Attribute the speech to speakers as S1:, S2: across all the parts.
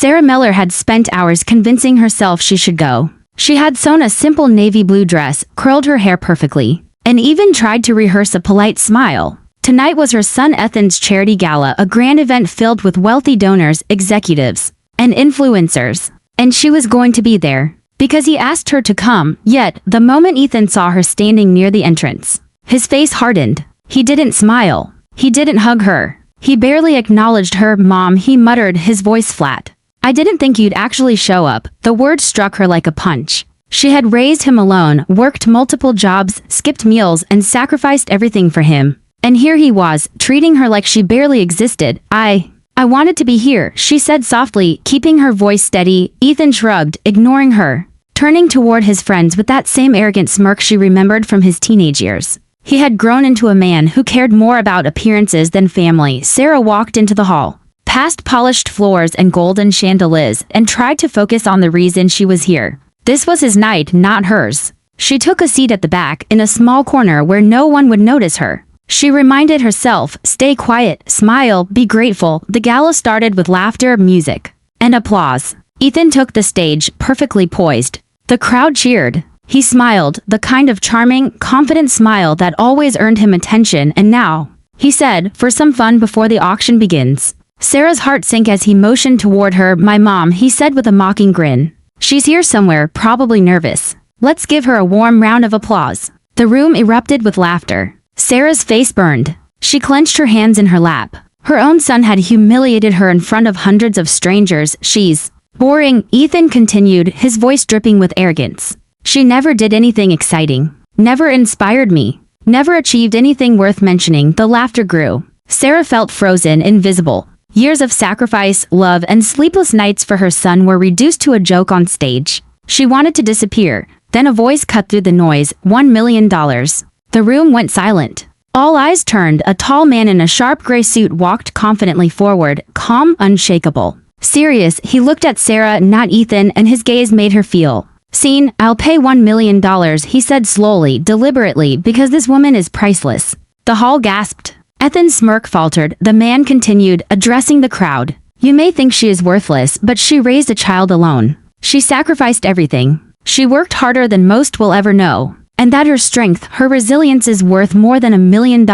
S1: Sarah Miller had spent hours convincing herself she should go. She had sewn a simple navy blue dress, curled her hair perfectly, and even tried to rehearse a polite smile. Tonight was her son Ethan's charity gala, a grand event filled with wealthy donors, executives, and influencers. And she was going to be there, because he asked her to come. Yet, the moment Ethan saw her standing near the entrance, his face hardened. He didn't smile. He didn't hug her. He barely acknowledged her. "Mom," he muttered, his voice flat. "I didn't think you'd actually show up." The word struck her like a punch. She had raised him alone, worked multiple jobs, skipped meals, and sacrificed everything for him. And here he was, treating her like she barely existed. I wanted to be here," she said softly, keeping her voice steady. Ethan shrugged, ignoring her, turning toward his friends with that same arrogant smirk she remembered from his teenage years. He had grown into a man who cared more about appearances than family. Sarah walked into the hall, past polished floors and golden chandeliers, and tried to focus on the reason she was here. This was his night, not hers. She took a seat at the back, in a small corner where no one would notice her. She reminded herself, stay quiet, smile, be grateful. The gala started with laughter, music, and applause. Ethan took the stage, perfectly poised. The crowd cheered. He smiled, the kind of charming, confident smile that always earned him attention. "And now," he said, "for some fun before the auction begins." Sarah's heart sank as he motioned toward her. "My mom," he said with a mocking grin. "She's here somewhere, probably nervous. Let's give her a warm round of applause." The room erupted with laughter. Sarah's face burned. She clenched her hands in her lap. Her own son had humiliated her in front of hundreds of strangers. "She's boring," Ethan continued, his voice dripping with arrogance. "She never did anything exciting. Never inspired me. Never achieved anything worth mentioning." The laughter grew. Sarah felt frozen, invisible. Years of sacrifice, love, and sleepless nights for her son were reduced to a joke on stage. She wanted to disappear. Then a voice cut through the noise. $1 million. The room went silent. All eyes turned. A tall man in a sharp gray suit walked confidently forward, calm, unshakable. Serious, he looked at Sarah, not Ethan, and his gaze made her feel seen. "I'll pay $1 million, he said slowly, deliberately, because this woman is priceless." The hall gasped. Ethan's smirk faltered. The man continued, addressing the crowd. "You may think she is worthless, but she raised a child alone. She sacrificed everything. She worked harder than most will ever know. And that her strength, her resilience is worth more than $1 million.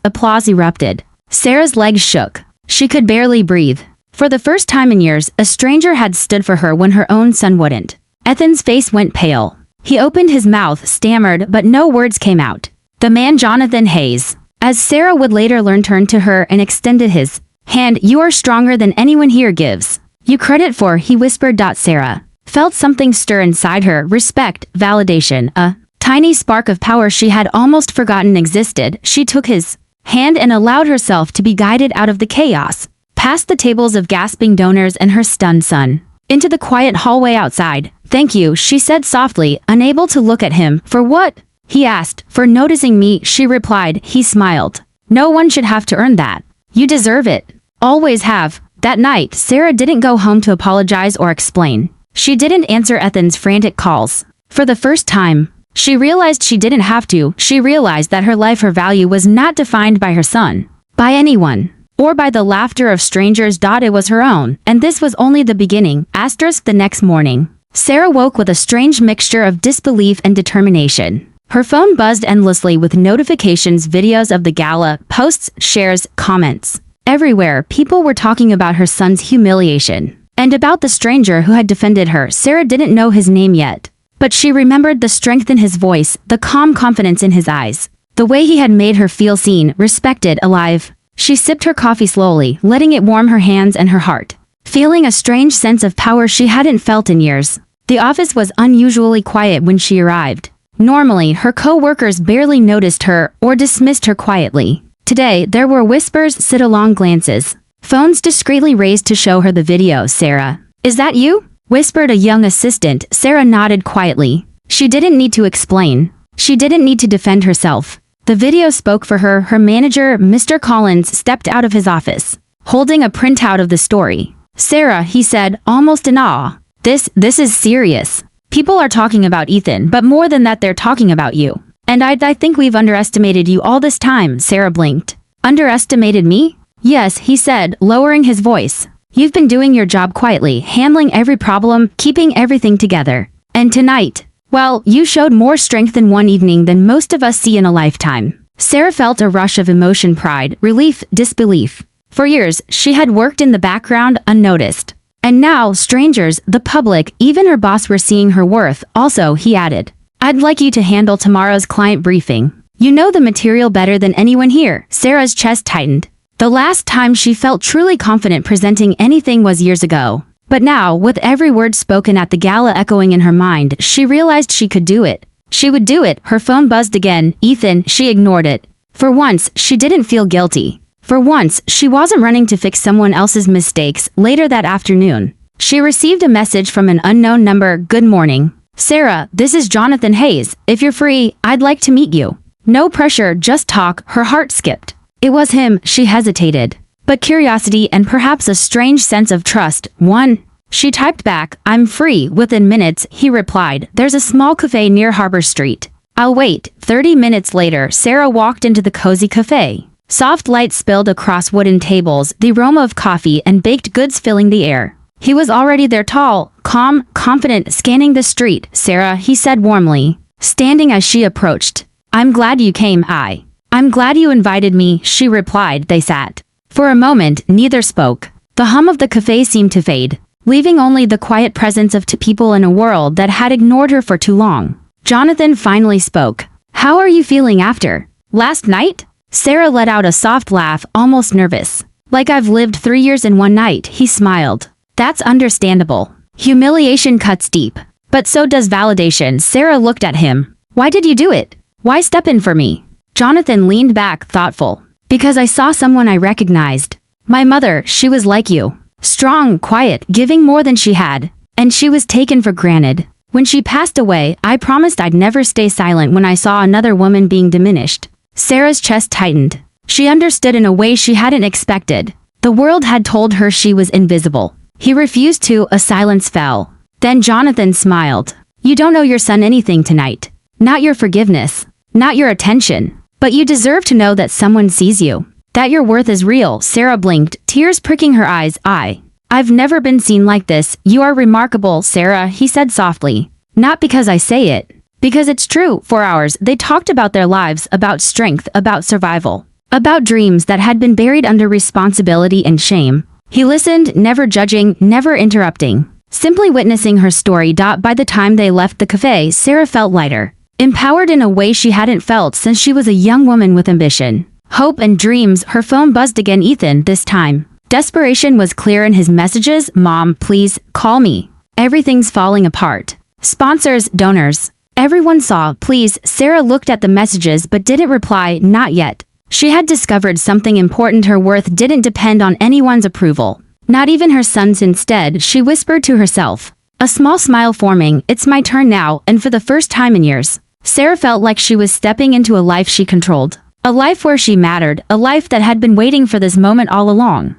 S1: Applause erupted. Sarah's legs shook. She could barely breathe. For the first time in years, a stranger had stood for her when her own son wouldn't. Ethan's face went pale. He opened his mouth, stammered, but no words came out. The man, Jonathan Hayes, as Sarah would later learn, turned to her and extended his hand. "You are stronger than anyone here gives you credit for," he whispered. Sarah felt something stir inside her, respect, validation, a tiny spark of power she had almost forgotten existed. She took his hand and allowed herself to be guided out of the chaos, past the tables of gasping donors and her stunned son, into the quiet hallway outside. "Thank you," she said softly, unable to look at him. "For what?" he asked. "For noticing me," she replied. He smiled. "No one should have to earn that. You deserve it. Always have." That night, Sarah didn't go home to apologize or explain. She didn't answer Ethan's frantic calls. For the first time, she realized she didn't have to. She realized that her life, her value, was not defined by her son, by anyone, or by the laughter of strangers. It was her own, and this was only the beginning. The next morning, Sarah woke with a strange mixture of disbelief and determination. Her phone buzzed endlessly with notifications, videos of the gala, posts, shares, comments. Everywhere, people were talking about her son's humiliation, and about the stranger who had defended her. Sarah didn't know his name yet, but she remembered the strength in his voice, the calm confidence in his eyes, the way he had made her feel seen, respected, alive. She sipped her coffee slowly, letting it warm her hands and her heart, feeling a strange sense of power she hadn't felt in years. The office was unusually quiet when she arrived. Normally, her co-workers barely noticed her or dismissed her quietly. Today, there were whispers, sit-along glances, phones discreetly raised to show her the video. "Sarah, is that you?" whispered a young assistant. Sarah nodded quietly. She didn't need to explain. She didn't need to defend herself. The video spoke for her. Her manager, Mr. Collins, stepped out of his office, holding a printout of the story. "Sarah," he said, almost in awe. This is serious. People are talking about Ethan, but more than that, they're talking about you. And I think we've underestimated you all this time." Sarah blinked. "Underestimated me?" "Yes," he said, lowering his voice. You've been doing your job quietly, handling every problem, keeping everything together. And tonight, well, you showed more strength in one evening than most of us see in a lifetime. Sarah felt a rush of emotion, pride, relief, disbelief. For years, she had worked in the background unnoticed. And now, strangers, the public, even her boss were seeing her worth. Also, he added, I'd like you to handle tomorrow's client briefing. You know the material better than anyone here. Sarah's chest tightened. The last time she felt truly confident presenting anything was years ago. But now, with every word spoken at the gala echoing in her mind, she realized she could do it. She would do it. Her phone buzzed again. Ethan, she ignored it. For once, she didn't feel guilty. For once, she wasn't running to fix someone else's mistakes. Later that afternoon, she received a message from an unknown number. Good morning. Sarah, this is Jonathan Hayes. If you're free, I'd like to meet you. No pressure, just talk. Her heart skipped. It was him. She hesitated. But curiosity and perhaps a strange sense of trust won. She typed back, I'm free. Within minutes, he replied, there's a small cafe near Harbor Street. I'll wait. 30 minutes later, Sarah walked into the cozy cafe. Soft light spilled across wooden tables, the aroma of coffee and baked goods filling the air. He was already there, tall, calm, confident, scanning the street. Sarah, he said warmly, standing as she approached. I'm glad you came. I'm glad you invited me, she replied. They sat. For a moment, neither spoke. The hum of the cafe seemed to fade, leaving only the quiet presence of two people in a world that had ignored her for too long. Jonathan finally spoke. How are you feeling after last night? Sarah let out a soft laugh, almost nervous. Like I've lived 3 years in one night, he smiled. That's understandable. Humiliation cuts deep. But so does validation. Sarah looked at him. Why did you do it? Why step in for me? Jonathan leaned back, thoughtful. Because I saw someone I recognized. My mother, she was like you. Strong, quiet, giving more than she had. And she was taken for granted. When she passed away, I promised I'd never stay silent when I saw another woman being diminished. Sarah's chest tightened. She understood in a way she hadn't expected. The world had told her she was invisible. He refused to. A silence fell. Then Jonathan smiled. You don't owe your son anything tonight. Not your forgiveness. Not your attention. But you deserve to know that someone sees you. That your worth is real. Sarah blinked, tears pricking her eyes. I've never been seen like this. You are remarkable, Sarah, he said softly. Not because I say it. Because it's true. For hours, they talked about their lives, about strength, about survival. About dreams that had been buried under responsibility and shame. He listened, never judging, never interrupting. Simply witnessing her story. By the time they left the cafe, Sarah felt lighter. Empowered in a way she hadn't felt since she was a young woman with ambition, hope and dreams. Her phone buzzed again. Ethan, this time. Desperation was clear in his messages. Mom, please, call me. Everything's falling apart. Sponsors, donors. Everyone saw, please. Sarah looked at the messages but didn't reply. Not yet. She had discovered something important. Her worth didn't depend on anyone's approval. Not even her son's. Instead, she whispered to herself. A small smile forming. It's my turn now, and for the first time in years, Sarah felt like she was stepping into a life she controlled. A life where she mattered, a life that had been waiting for this moment all along.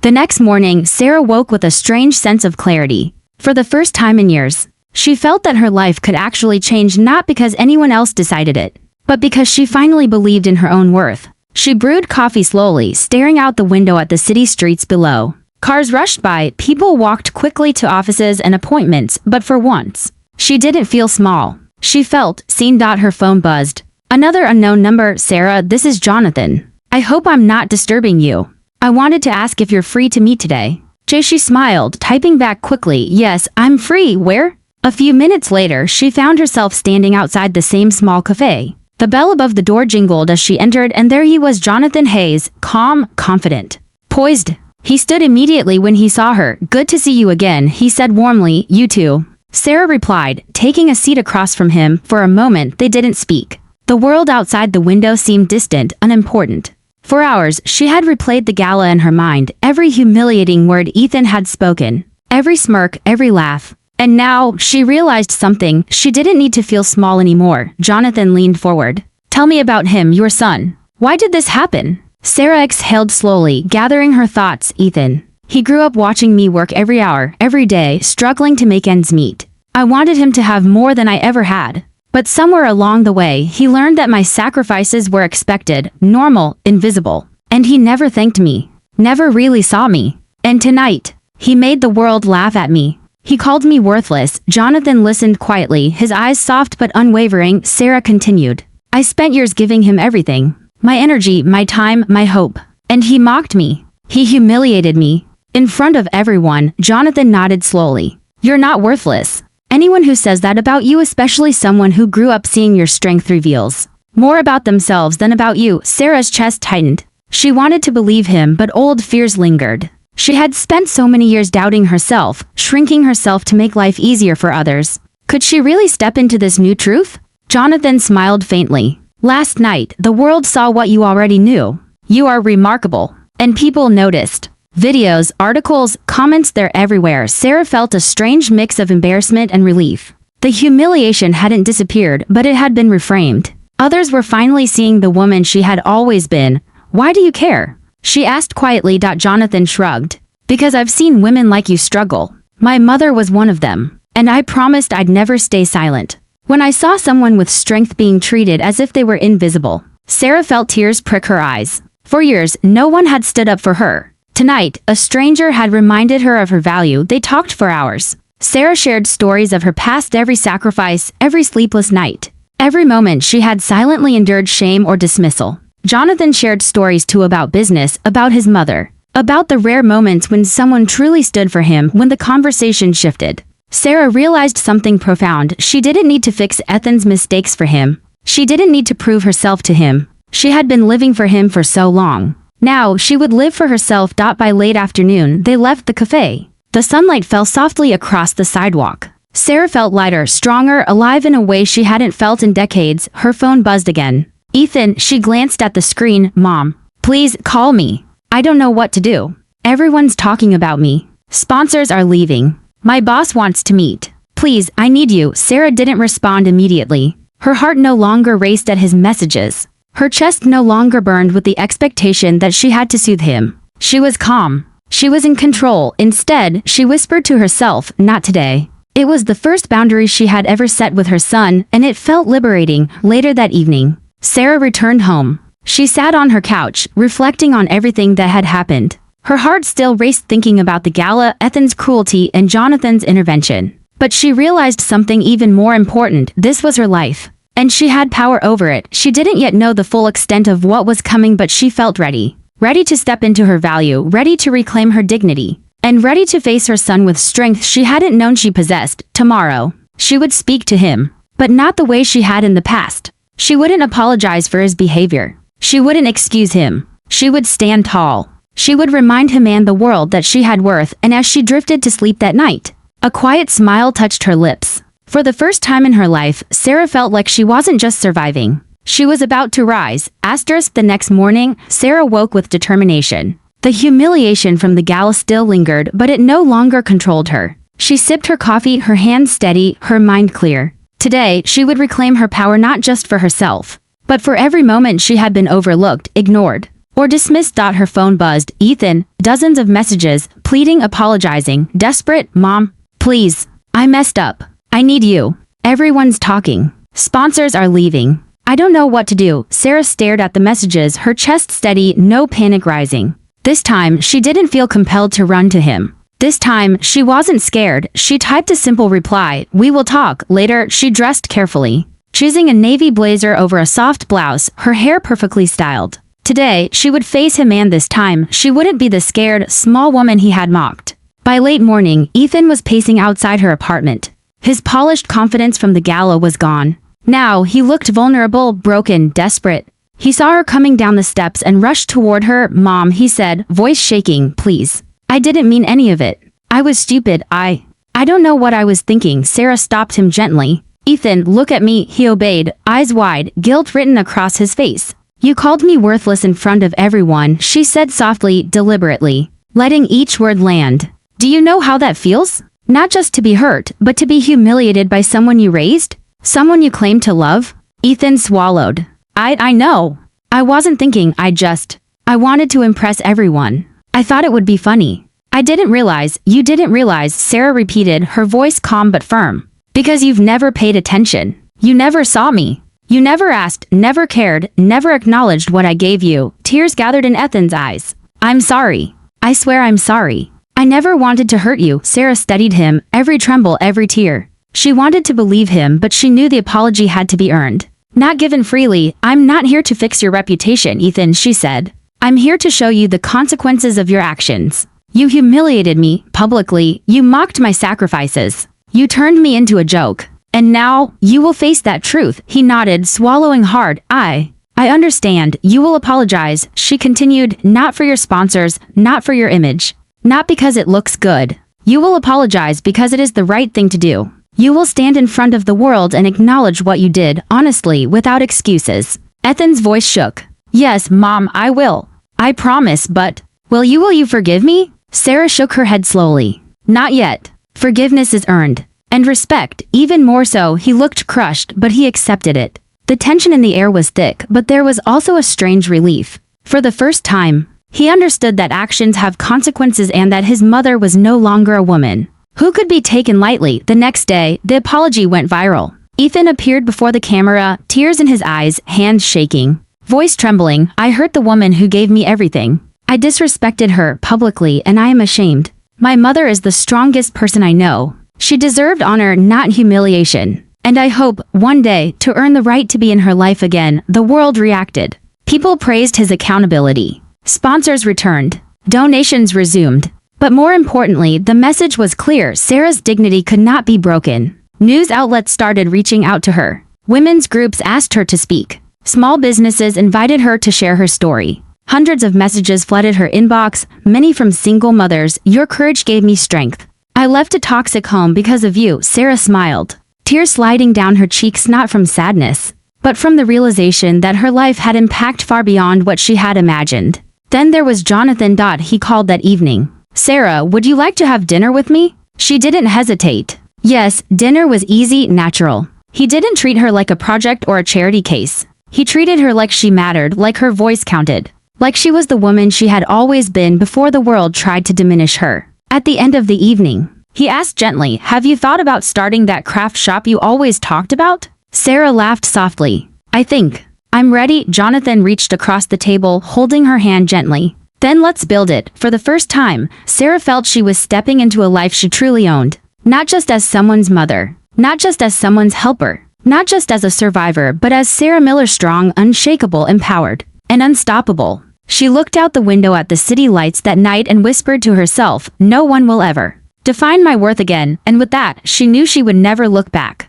S1: The next morning, Sarah woke with a strange sense of clarity. For the first time in years, she felt that her life could actually change, not because anyone else decided it, but because she finally believed in her own worth. She brewed coffee slowly, staring out the window at the city streets below. Cars rushed by, people walked quickly to offices and appointments, but for once, she didn't feel small. She felt seen. Her phone buzzed. Another unknown number. Sarah, this is Jonathan. I hope I'm not disturbing you. I wanted to ask if you're free to meet today. She smiled, typing back quickly. Yes, I'm free. Where? A few minutes later, she found herself standing outside the same small cafe. The bell above the door jingled as she entered, and there he was, Jonathan Hayes, calm, confident, poised. He stood immediately when he saw her. Good to see you again, he said warmly. You too. Sarah replied, taking a seat across from him. For a moment, they didn't speak. The world outside the window seemed distant, unimportant. For hours, she had replayed the gala in her mind, every humiliating word Ethan had spoken, every smirk, every laugh. And now, she realized something. She didn't need to feel small anymore. Jonathan leaned forward. Tell me about him, your son. Why did this happen? Sarah exhaled slowly, gathering her thoughts. Ethan. He grew up watching me work every hour, every day, struggling to make ends meet. I wanted him to have more than I ever had. But somewhere along the way, he learned that my sacrifices were expected, normal, invisible. And he never thanked me. Never really saw me. And tonight, he made the world laugh at me. He called me worthless. Jonathan listened quietly, his eyes soft but unwavering. Sarah continued. I spent years giving him everything. My energy, my time, my hope. And he mocked me. He humiliated me. In front of everyone, Jonathan nodded slowly. You're not worthless. Anyone who says that about you, especially someone who grew up seeing your strength, reveals more about themselves than about you. Sarah's chest tightened. She wanted to believe him, but old fears lingered. She had spent so many years doubting herself, shrinking herself to make life easier for others. Could she really step into this new truth? Jonathan smiled faintly. Last night, the world saw what you already knew. You are remarkable. And people noticed. Videos, articles, comments, they're everywhere. Sarah felt a strange mix of embarrassment and relief. The humiliation hadn't disappeared, but it had been reframed. Others were finally seeing the woman she had always been. Why do you care? She asked quietly. Jonathan shrugged. Because I've seen women like you struggle. My mother was one of them. And I promised I'd never stay silent. When I saw someone with strength being treated as if they were invisible, Sarah felt tears prick her eyes. For years, no one had stood up for her. Tonight, a stranger had reminded her of her value. They talked for hours. Sarah shared stories of her past, every sacrifice, every sleepless night, every moment she had silently endured shame or dismissal. Jonathan shared stories too, about business, about his mother, about the rare moments when someone truly stood for him. When the conversation shifted, Sarah realized something profound. She didn't need to fix Ethan's mistakes for him. She didn't need to prove herself to him. She had been living for him for so long. Now she would live for herself. By late afternoon, they left the cafe. The sunlight fell softly across the sidewalk. Sarah felt lighter, stronger, alive in a way she hadn't felt in decades. Her phone buzzed again. Ethan, she glanced at the screen. Mom, please call me. I don't know what to do. Everyone's talking about me. Sponsors are leaving. My boss wants to meet. Please, I need you. Sarah didn't respond immediately. Her heart no longer raced at his messages. Her chest no longer burned with the expectation that she had to soothe him. She was calm. She was in control. Instead, she whispered to herself, not today. It was the first boundary she had ever set with her son, and it felt liberating. Later that evening, Sarah returned home. She sat on her couch, reflecting on everything that had happened. Her heart still raced thinking about the gala, Ethan's cruelty, and Jonathan's intervention. But she realized something even more important. This was her life, and she had power over it. She didn't yet know the full extent of what was coming, but she felt ready. Ready to step into her value, ready to reclaim her dignity, and ready to face her son with strength she hadn't known she possessed. Tomorrow, she would speak to him, but not the way she had in the past. She wouldn't apologize for his behavior. She wouldn't excuse him. She would stand tall. She would remind him and the world that she had worth. And as she drifted to sleep that night, a quiet smile touched her lips. For the first time in her life, Sarah felt like she wasn't just surviving. She was about to rise. The next morning, Sarah woke with determination. The humiliation from the gala still lingered, but it no longer controlled her. She sipped her coffee, her hands steady, her mind clear. Today, she would reclaim her power, not just for herself, but for every moment she had been overlooked, ignored, or dismissed. Her phone buzzed. Ethan, dozens of messages, pleading, apologizing, desperate. Mom, please, I messed up. I need you. Everyone's talking. Sponsors are leaving. I don't know what to do. Sarah stared at the messages, her chest steady, no panic rising. This time, she didn't feel compelled to run to him. This time, she wasn't scared. She typed a simple reply, "We will talk later." She dressed carefully, choosing a navy blazer over a soft blouse, her hair perfectly styled. Today, she would face him, and this time, she wouldn't be the scared, small woman he had mocked. By late morning, Ethan was pacing outside her apartment. His polished confidence from the gala was gone. Now, he looked vulnerable, broken, desperate. He saw her coming down the steps and rushed toward her. "Mom," he said, voice shaking, "please. I didn't mean any of it. I was stupid. I don't know what I was thinking." Sarah stopped him gently. "Ethan, look at me." He obeyed, eyes wide, guilt written across his face. "You called me worthless in front of everyone," she said softly, deliberately, letting each word land. "Do you know how that feels? Not just to be hurt, but to be humiliated by someone you raised? Someone you claimed to love?" Ethan swallowed. I know. I wasn't thinking. I wanted to impress everyone. I thought it would be funny. I didn't realize." "You didn't realize," Sarah repeated, her voice calm but firm. "Because you've never paid attention. You never saw me. You never asked, never cared, never acknowledged what I gave you." Tears gathered in Ethan's eyes. "I'm sorry. I swear I'm sorry." I never wanted to hurt you. Sarah studied him, every tremble, every tear. She wanted to believe him, but she knew the apology had to be earned. Not given freely. I'm not here to fix your reputation, Ethan, she said. I'm here to show you the consequences of your actions. You humiliated me, publicly. You mocked my sacrifices. You turned me into a joke. And now, you will face that truth. He nodded, swallowing hard. I understand. You will apologize, she continued, not for your sponsors, not for your image. Not because it looks good. You will apologize because it is the right thing to do. You will stand in front of the world and acknowledge what you did, honestly, without excuses. Ethan's voice shook. Yes, Mom, I will. I promise, but... Will you forgive me? Sarah shook her head slowly. Not yet. Forgiveness is earned. And respect, even more so. He looked crushed, but he accepted it. The tension in the air was thick, but there was also a strange relief. For the first time, he understood that actions have consequences and that his mother was no longer a woman who could be taken lightly. The next day, the apology went viral. Ethan appeared before the camera, tears in his eyes, hands shaking, voice trembling. I hurt the woman who gave me everything. I disrespected her publicly and I am ashamed. My mother is the strongest person I know. She deserved honor, not humiliation. And I hope, one day, to earn the right to be in her life again. The world reacted. People praised his accountability. Sponsors returned. Donations resumed. But more importantly, the message was clear. Sarah's dignity could not be broken. News outlets started reaching out to her. Women's groups asked her to speak. Small businesses invited her to share her story. Hundreds of messages flooded her inbox, many from single mothers. Your courage gave me strength. I left a toxic home because of you, Sarah smiled. Tears sliding down her cheeks, not from sadness, but from the realization that her life had impact far beyond what she had imagined. Then there was Jonathan. He called that evening. Sarah, would you like to have dinner with me? She didn't hesitate. Yes, dinner was easy, natural. He didn't treat her like a project or a charity case. He treated her like she mattered, like her voice counted, like she was the woman she had always been before the world tried to diminish her. At the end of the evening, he asked gently, have you thought about starting that craft shop you always talked about? Sarah laughed softly. I think I'm ready. Jonathan reached across the table, holding her hand gently. Then let's build it. For the first time, Sarah felt she was stepping into a life she truly owned. Not just as someone's mother, not just as someone's helper, not just as a survivor, but as Sarah Miller, strong, unshakable, empowered, and unstoppable. She looked out the window at the city lights that night and whispered to herself, no one will ever define my worth again, and with that, she knew she would never look back.